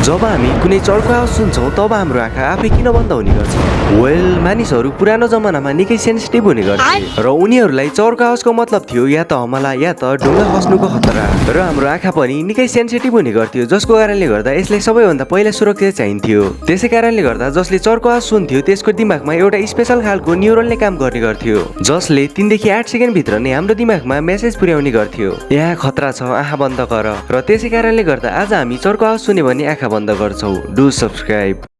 जब हामी कुनै चर्को आवाज सुन्छौँ तब हाम्रो आँखा आफै किन बन्द हुने गर्छ? वेल, मानिसहरू पुरानो जमानामा निकै सेन्सिटिभ हुने गर्थे र उनीहरूलाई चर्को आवाजको मतलब थियो या त हमला या त ढुङ्गा खस्नुको खतरा। र हाम्रो आँखा पनि निकै सेन्सिटिभ हुने गर्थ्यो, जसको कारणले गर्दा यसलाई सबैभन्दा पहिला सुरक्षा चाहिन्थ्यो। त्यसै कारणले गर्दा जसले चर्को आवाज सुन्थ्यो त्यसको दिमागमा एउटा स्पेशल खालको न्युरोनले काम गर्ने गर्थ्यो, जसले 3 देखि 8 सेकेन्ड भित्र नै हाम्रो दिमागमा मेसेज पुर्याउने गर्थ्यो, यहाँ खतरा छ, आँखा बन्द गर। र त्यसै कारणले गर्दा आज हामी चर्को आवाज सुन्यो भने आँखा बन्द गर्छौँ। Do subscribe.